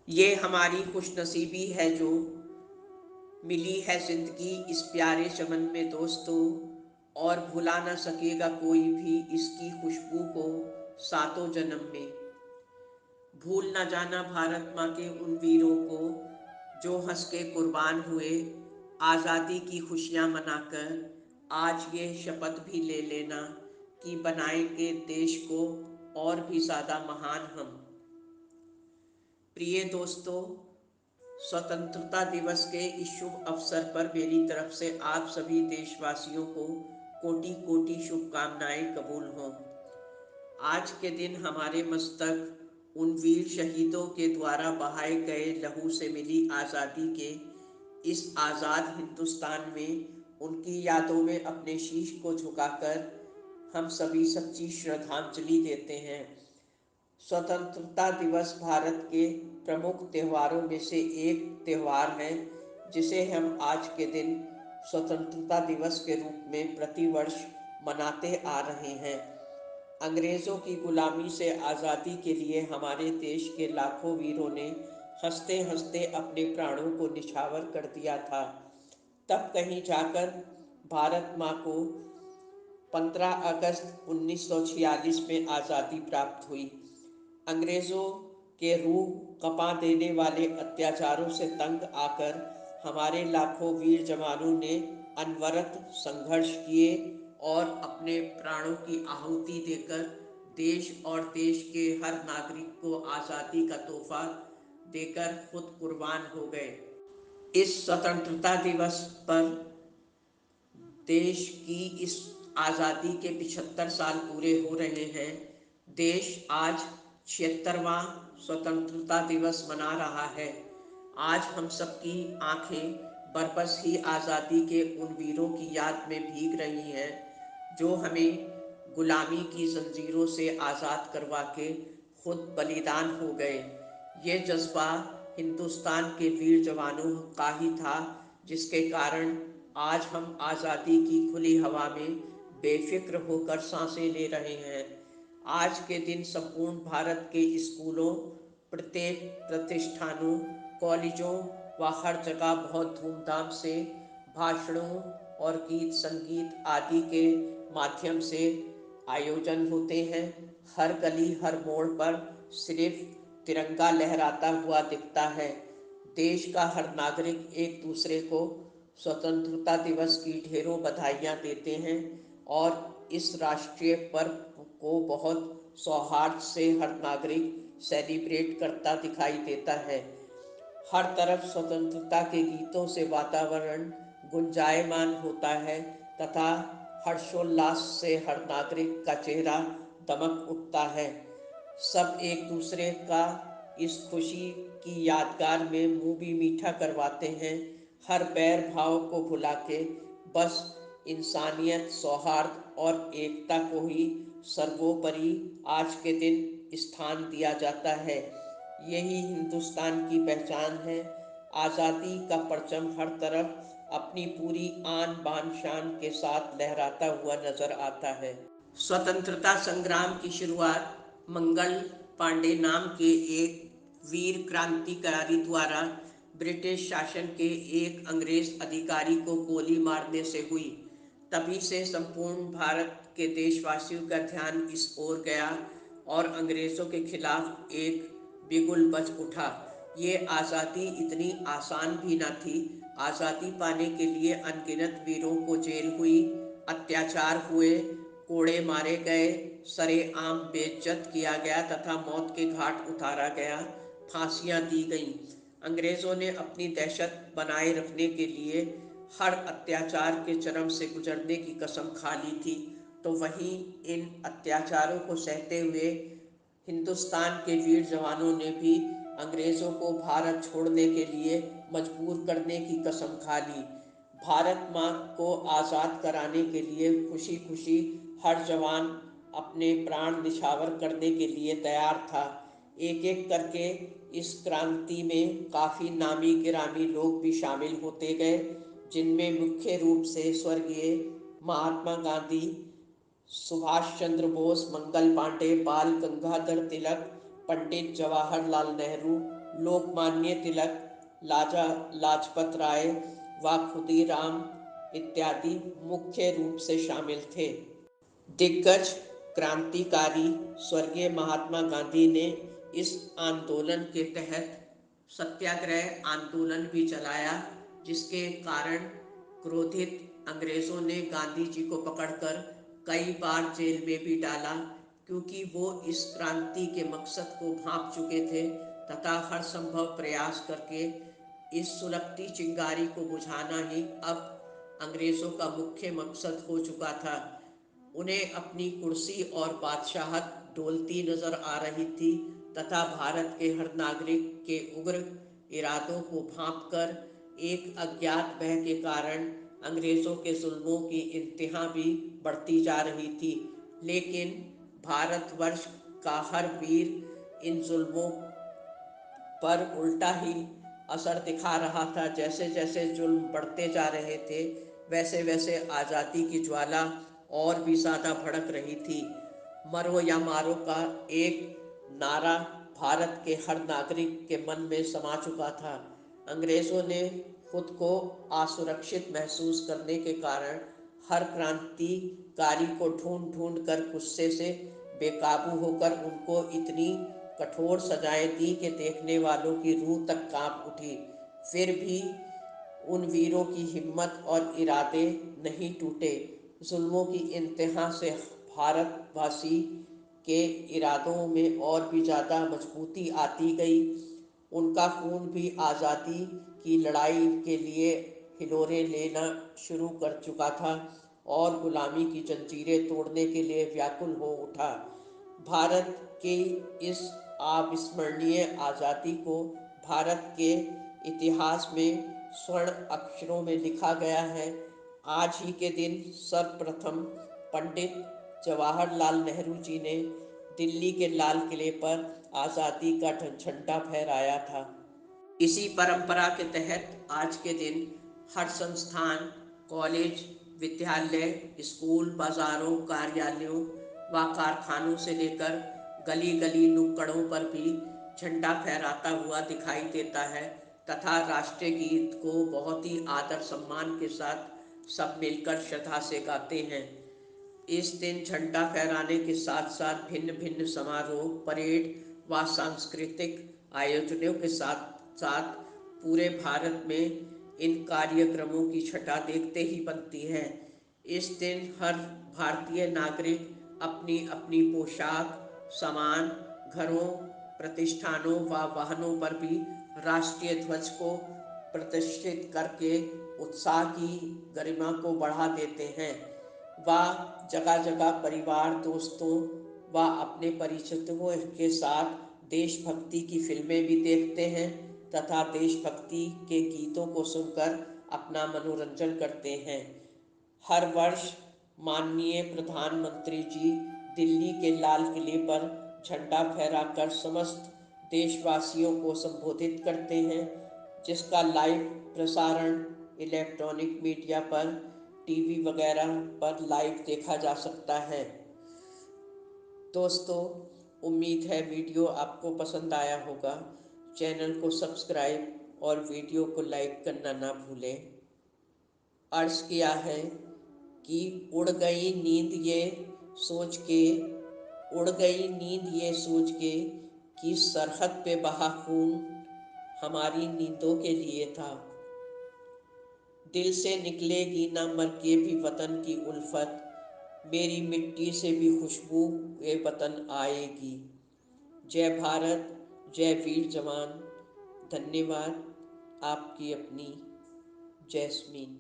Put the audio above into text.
ये हमारी खुशनसीबी है जो मिली है जिंदगी इस प्यारे चमन में दोस्तों। और भुला न सकेगा कोई भी इसकी खुशबू को सातों जन्म में। भूल न जाना भारत माँ के उन वीरों को जो हंस के कुर्बान हुए आज़ादी की खुशियाँ मनाकर। आज ये शपथ भी ले लेना कि बनाएंगे देश को और भी ज़्यादा महान हम। प्रिय दोस्तों, स्वतंत्रता दिवस के इस शुभ अवसर पर मेरी तरफ से आप सभी देशवासियों को कोटि कोटि शुभकामनाएं कबूल हों। आज के दिन हमारे मस्तक उन वीर शहीदों के द्वारा बहाए गए लहू से मिली आज़ादी के इस आज़ाद हिंदुस्तान में उनकी यादों में अपने शीश को झुकाकर हम सभी सच्ची श्रद्धांजलि देते हैं। स्वतंत्रता दिवस भारत के प्रमुख त्योहारों में से एक त्यौहार है जिसे हम आज के दिन स्वतंत्रता दिवस के रूप में प्रतिवर्ष मनाते आ रहे हैं। अंग्रेज़ों की गुलामी से आज़ादी के लिए हमारे देश के लाखों वीरों ने हंसते हंसते अपने प्राणों को निछावर कर दिया था। तब कहीं जाकर भारत माँ को 15 अगस्त 1946 में आज़ादी प्राप्त हुई। अंग्रेज़ों के रूह कँपा देने वाले अत्याचारों से तंग आकर हमारे लाखों वीर जवानों ने अनवरत संघर्ष किए और अपने प्राणों की आहुति देकर देश और देश के हर नागरिक को आज़ादी का तोहफा देकर खुद कुर्बान हो गए। इस स्वतंत्रता दिवस पर देश की इस आज़ादी के 75 साल पूरे हो रहे हैं। देश आज 76वां स्वतंत्रता दिवस मना रहा है। आज हम सबकी आंखें बरबस ही आज़ादी के उन वीरों की याद में भीग रही हैं जो हमें गुलामी की जंजीरों से आज़ाद करवा के खुद बलिदान हो गए। ये जज्बा हिंदुस्तान के वीर जवानों का ही था जिसके कारण आज हम आज़ादी की खुली हवा में बेफिक्र होकर सांसें ले रहे हैं। आज के दिन संपूर्ण भारत के स्कूलों, प्रत्येक प्रतिष्ठानों, कॉलेजों व हर जगह बहुत धूमधाम से भाषणों और गीत संगीत आदि के माध्यम से आयोजन होते हैं। हर गली हर मोड़ पर सिर्फ तिरंगा लहराता हुआ दिखता है। देश का हर नागरिक एक दूसरे को स्वतंत्रता दिवस की ढेरों बधाइयाँ देते हैं और इस राष्ट्रीय पर्व को बहुत सौहार्द से हर नागरिक सेलिब्रेट करता दिखाई देता है। हर तरफ स्वतंत्रता के गीतों से वातावरण गुंजायमान होता है तथा हर्षोल्लास से हर नागरिक का चेहरा दमक उठता है। सब एक दूसरे का इस खुशी की यादगार में मुंह भी मीठा करवाते हैं। हर बैर भाव को भुला के बस इंसानियत, सौहार्द और एकता को ही सर्वोपरि आज के दिन स्थान दिया जाता है। यही हिंदुस्तान की पहचान है। आज़ादी का परचम हर तरफ अपनी पूरी आन बान शान के साथ लहराता हुआ नजर आता है। स्वतंत्रता संग्राम की शुरुआत मंगल पांडे नाम के एक वीर क्रांतिकारी द्वारा ब्रिटिश शासन के एक अंग्रेज अधिकारी को गोली मारने से हुई। तभी से संपूर्ण भारत के देशवासियों का ध्यान इस ओर गया और अंग्रेज़ों के खिलाफ एक बिगुल बज उठा। ये आज़ादी इतनी आसान भी न थी। आज़ादी पाने के लिए अनगिनत वीरों को जेल हुई, अत्याचार हुए, कोड़े मारे गए, सरेआम बेइज्जत किया गया तथा मौत के घाट उतारा गया, फांसियाँ दी गईं। अंग्रेज़ों ने अपनी दहशत बनाए रखने के लिए हर अत्याचार के चरम से गुजरने की कसम खा ली थी। तो वहीं इन अत्याचारों को सहते हुए हिंदुस्तान के वीर जवानों ने भी अंग्रेज़ों को भारत छोड़ने के लिए मजबूर करने की कसम खा ली। भारत माँ को आज़ाद कराने के लिए खुशी खुशी हर जवान अपने प्राण निछावर करने के लिए तैयार था। एक एक करके इस क्रांति में काफ़ी नामी गिरामी लोग भी शामिल होते गए, जिनमें मुख्य रूप से स्वर्गीय महात्मा गांधी, सुभाष चंद्र बोस, मंगल पांडे, बाल गंगाधर तिलक, पंडित जवाहरलाल नेहरू, लोकमान्य तिलक, लाजा लाजपत राय व खुदीराम इत्यादि मुख्य रूप से शामिल थे। दिग्गज क्रांतिकारी स्वर्गीय महात्मा गांधी ने इस आंदोलन के तहत सत्याग्रह आंदोलन भी चलाया, जिसके कारण क्रोधित अंग्रेजों ने गांधी जी को पकड़कर कई बार जेल में भी डाला, क्योंकि वो इस क्रांति के मकसद को भांप चुके थे तथा हर संभव प्रयास करके इस सुलगती चिंगारी को बुझाना ही अब अंग्रेजों का मुख्य मकसद हो चुका था। उन्हें अपनी कुर्सी और बादशाहत डोलती नजर आ रही थी तथा भारत के हर नागरिक के उग्र इरादों को भांपकर एक अज्ञात भय के कारण अंग्रेजों के जुल्मों की इंतहा भी बढ़ती जा रही थी। लेकिन भारतवर्ष का हर वीर इन जुल्मों पर उल्टा ही असर दिखा रहा था। जैसे जैसे जुल्म बढ़ते जा रहे थे, वैसे वैसे आज़ादी की ज्वाला और भी ज़्यादा भड़क रही थी। मरो या मारो का एक नारा भारत के हर नागरिक के मन में समा चुका था। अंग्रेज़ों ने खुद को असुरक्षित महसूस करने के कारण हर क्रांतिकारी को ढूंढ ढूंढ कर गुस्से से बेकाबू होकर उनको इतनी कठोर सजाएं दी कि देखने वालों की रूह तक कांप उठी। फिर भी उन वीरों की हिम्मत और इरादे नहीं टूटे। जुल्मों की इंतहा से भारतवासी के इरादों में और भी ज़्यादा मजबूती आती गई। उनका खून भी आज़ादी की लड़ाई के लिए हिलोरे लेना शुरू कर चुका था और गुलामी की जंजीरें तोड़ने के लिए व्याकुल हो उठा। भारत के इस अविस्मरणीय आज़ादी को भारत के इतिहास में स्वर्ण अक्षरों में लिखा गया है। आज ही के दिन सर्वप्रथम पंडित जवाहरलाल नेहरू जी ने दिल्ली के लाल किले पर आज़ादी का झंडा फहराया था। इसी परंपरा के तहत आज के दिन हर संस्थान, कॉलेज, विद्यालय, स्कूल, बाजारों, कार्यालयों व कारखानों से लेकर गली गली नुक्कड़ों पर भी झंडा फहराता हुआ दिखाई देता है तथा राष्ट्रीय गीत को बहुत ही आदर सम्मान के साथ सब मिलकर श्रद्धा से गाते हैं। इस दिन झंडा फहराने के साथ साथ भिन्न भिन्न समारोह, परेड व सांस्कृतिक आयोजनों के साथ साथ पूरे भारत में इन कार्यक्रमों की छटा देखते ही बनती है। इस दिन हर भारतीय नागरिक अपनी अपनी पोशाक, सामान, घरों, प्रतिष्ठानों व वाहनों पर भी राष्ट्रीय ध्वज को प्रतिष्ठित करके उत्साह की गरिमा को बढ़ा देते हैं। व जगह जगह परिवार, दोस्तों व अपने परिचितों के साथ देशभक्ति की फिल्में भी देखते हैं तथा देशभक्ति के गीतों को सुनकर अपना मनोरंजन करते हैं। हर वर्ष माननीय प्रधानमंत्री जी दिल्ली के लाल किले पर झंडा फहराकर समस्त देशवासियों को संबोधित करते हैं, जिसका लाइव प्रसारण इलेक्ट्रॉनिक मीडिया पर, टीवी वगैरह पर लाइव देखा जा सकता है। दोस्तों, उम्मीद है वीडियो आपको पसंद आया होगा। चैनल को सब्सक्राइब और वीडियो को लाइक करना ना भूलें। अर्ज किया है कि उड़ गई नींद ये सोच के, उड़ गई नींद ये सोच के कि सरहद पे बहा खून हमारी नींदों के लिए था। दिल से निकलेगी ना मर के भी वतन की उल्फत, मेरी मिट्टी से भी खुशबू ये वतन आएगी। जय भारत, जय वीर जवान। धन्यवाद। आपकी अपनी जैस्मीन।